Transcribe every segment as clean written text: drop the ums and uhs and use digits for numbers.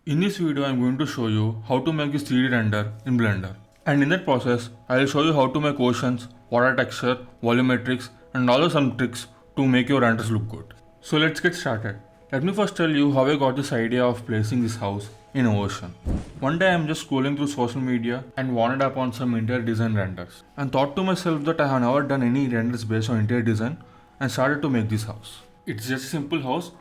In this video, I am going to show you how to make this 3D render in Blender. And in that process, I will show you how to make oceans, water texture, volumetrics, and also some tricks to make your renders look good. So let's get started. Let me first tell you how I got this idea of placing this house in an ocean. One day I am just scrolling through social media and wandered upon some interior design renders and thought to myself that I have never done any renders based on interior design and started to make this house. It's just a simple house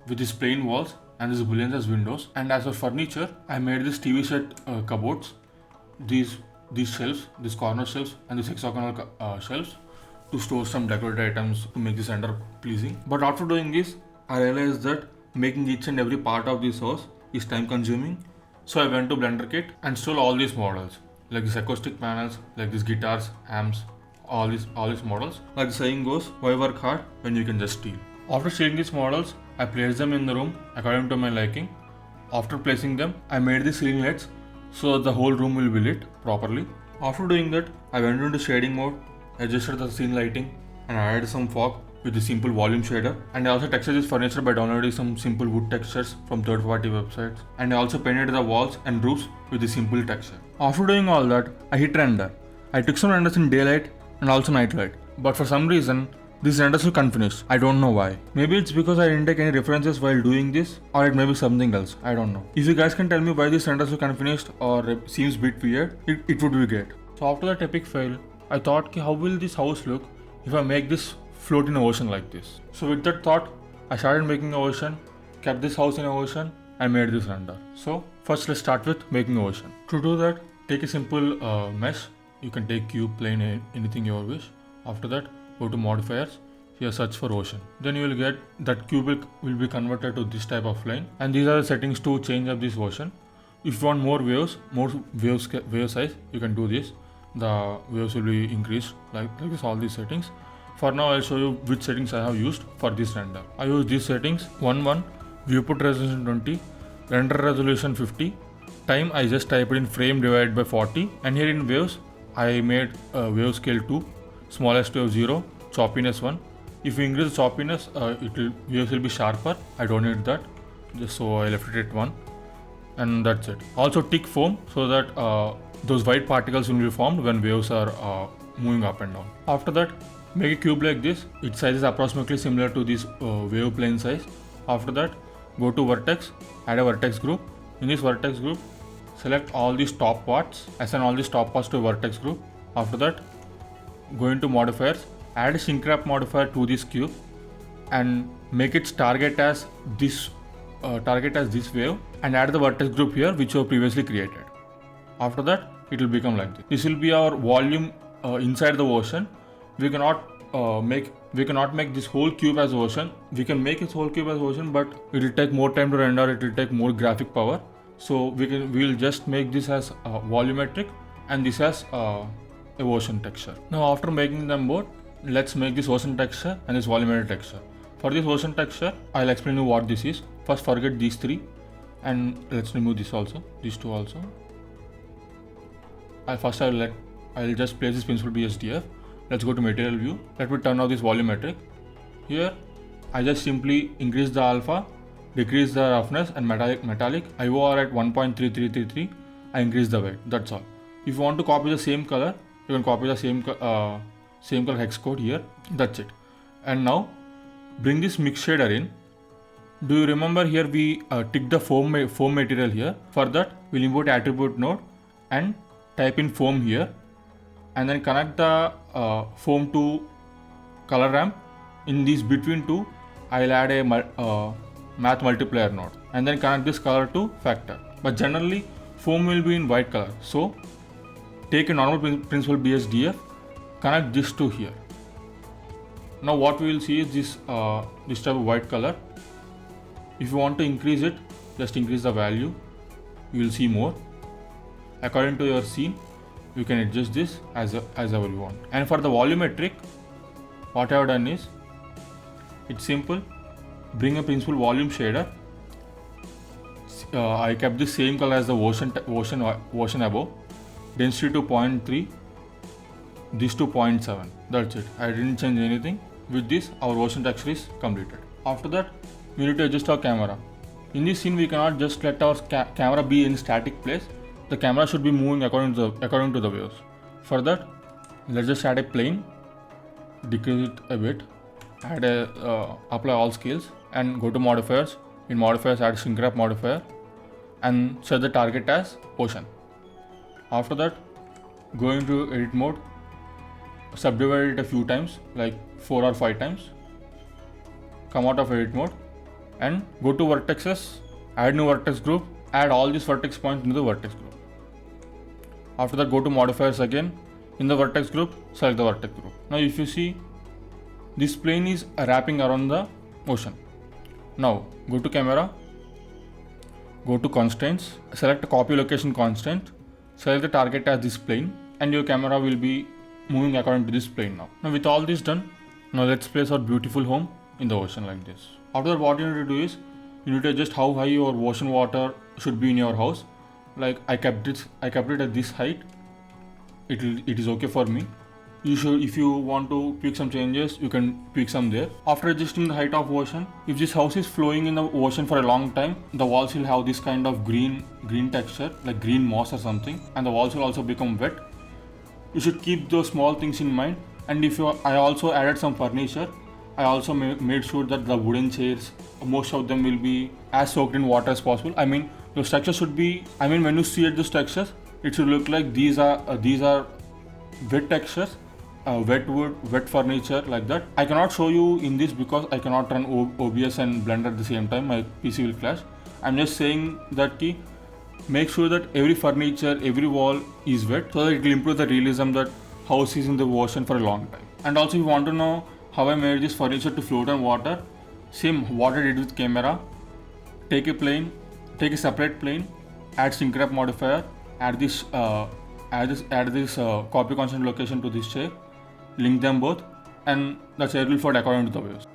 with these plain walls and these booleans as windows, and as for furniture I made this TV set cupboards, these shelves, these corner shelves and these hexagonal shelves to store some decorative items to make this render pleasing. But after doing this I realized that making each and every part of this house is time consuming, so I went to Blender kit and stole all these models like these acoustic panels, like these guitars, amps, all these models. Like the saying goes, why work hard when you can just steal? After stealing these models, I placed them in the room according to my liking. After placing them, I made the ceiling lights so the whole room will be lit properly. After doing that, I went into shading mode, adjusted the scene lighting, and added some fog with the simple volume shader. And I also textured this furniture by downloading some simple wood textures from third-party websites. And I also painted the walls and roofs with the simple texture. After doing all that, I hit render. I took some renders in daylight and also night light. But for some reason, these renders look unfinished. I don't know why. Maybe it's because I didn't take any references while doing this, or it may be something else. I don't know. If you guys can tell me why these renders look unfinished or seems a bit weird, it would be great. So after that epic fail, I thought, how will this house look if I make this float in an ocean like this? So with that thought, I started making an ocean, kept this house in an ocean, and made this render. So first let's start with making an ocean. To do that, take a simple mesh. You can take cube, plane, anything you wish. After that, go to modifiers, here search for ocean. Then you will get that cube will be converted to this type of line, and these are the settings to change up this ocean. If you want more wave size, you can do this. The waves will be increased like this, all these settings. For now I'll show you which settings I have used for this render. I use these settings: 1:1, viewport resolution 20, render resolution 50, time I just typed in frame divided by 40, and here in waves I made wave scale 2, smallest wave 0, choppiness 1. If you increase the choppiness, waves will be sharper. I don't need that, just so I left it at 1, and that's it. Also tick foam so that those white particles will be formed when waves are moving up and down. After that, make a cube like this. Its size is approximately similar to this wave plane size. After that, go to vertex, add a vertex group. In this vertex group, select all these top parts, assign all these top parts to a vertex group. After that, go into modifiers, add a shrink wrap modifier to this cube and make its target as this wave, and add the vertex group here which you have previously created. After that, it will become like this. This will be our volume inside the ocean. We cannot make this whole cube as ocean. We can make this whole cube as ocean, but it will take more time to render. It will take more graphic power. So we will just make this as volumetric and this as a ocean texture. Now after making them both, let's make this ocean texture and this volumetric texture. For this ocean texture, I'll explain you what this is. First, forget these three, and let's remove this also, these two also. I'll just place this principal BSDF. Let's go to material view. Let me turn off this volumetric. Here, I just simply increase the alpha, decrease the roughness and metallic. IOR at 1.3333. I increase the weight. That's all. If you want to copy the same color, you can copy the same color hex code here. That's it. And now bring this mix shader in. Do you remember here we tick the foam material here? For that, we'll import attribute node and type in foam here, and then connect the foam to color ramp. In these between two, I'll add a math multiplier node, and then connect this color to factor. But generally, foam will be in white color. So take a normal principal BSDF, connect this to here. Now what we will see is this type of white color. If you want to increase it, just increase the value. You will see more. According to your scene, you can adjust this as ever you want. And for the volumetric, what I have done is, it's simple. Bring a principal volume shader. I kept the same color as the ocean above. Density to 0.3. This to 0.7. That's it. I didn't change anything. With this, our ocean texture is completed. After that, we need to adjust our camera. In this scene, we cannot just let our camera be in static place. The camera should be moving according to the waves. For that, let's just add a plane, decrease it a bit, apply all scales, and go to modifiers. In modifiers, add shrink wrap modifier, and set the target as ocean. After that, go into edit mode, subdivide it a few times, like 4 or 5 times. Come out of edit mode and go to vertexes, add new vertex group, add all these vertex points into the vertex group. After that, go to modifiers again. In the vertex group, select the vertex group. Now if you see, this plane is wrapping around the ocean. Now go to camera, go to constraints, select copy location constraint, select the target as this plane, and your camera will be moving according to this plane now. Now with all this done, now let's place our beautiful home in the ocean like this. After that, what you need to do is, you need to adjust how high your ocean water should be in your house. Like I kept it at this height. It is okay for me. If you want to tweak some changes, you can tweak some there. After adjusting the height of ocean, if this house is flowing in the ocean for a long time, the walls will have this kind of green texture, like green moss or something, and the walls will also become wet. You should keep those small things in mind. And I also added some furniture. I also made sure that the wooden chairs, most of them will be as soaked in water as possible. I mean, the structure should be, when you see at the structures, it should look like these are wet textures, wet wood, wet furniture, like that. I cannot show you in this because I cannot run OBS and Blender at the same time. My PC will crash. I'm just saying that make sure that every furniture, every wall is wet, so that it will improve the realism that house is in the ocean for a long time. And also, if you want to know how I made this furniture to float on water, same what I did with camera. Take a separate plane, add shrink wrap modifier, add this copy constant location to this chair, link them both, and the chair will float according to the waves.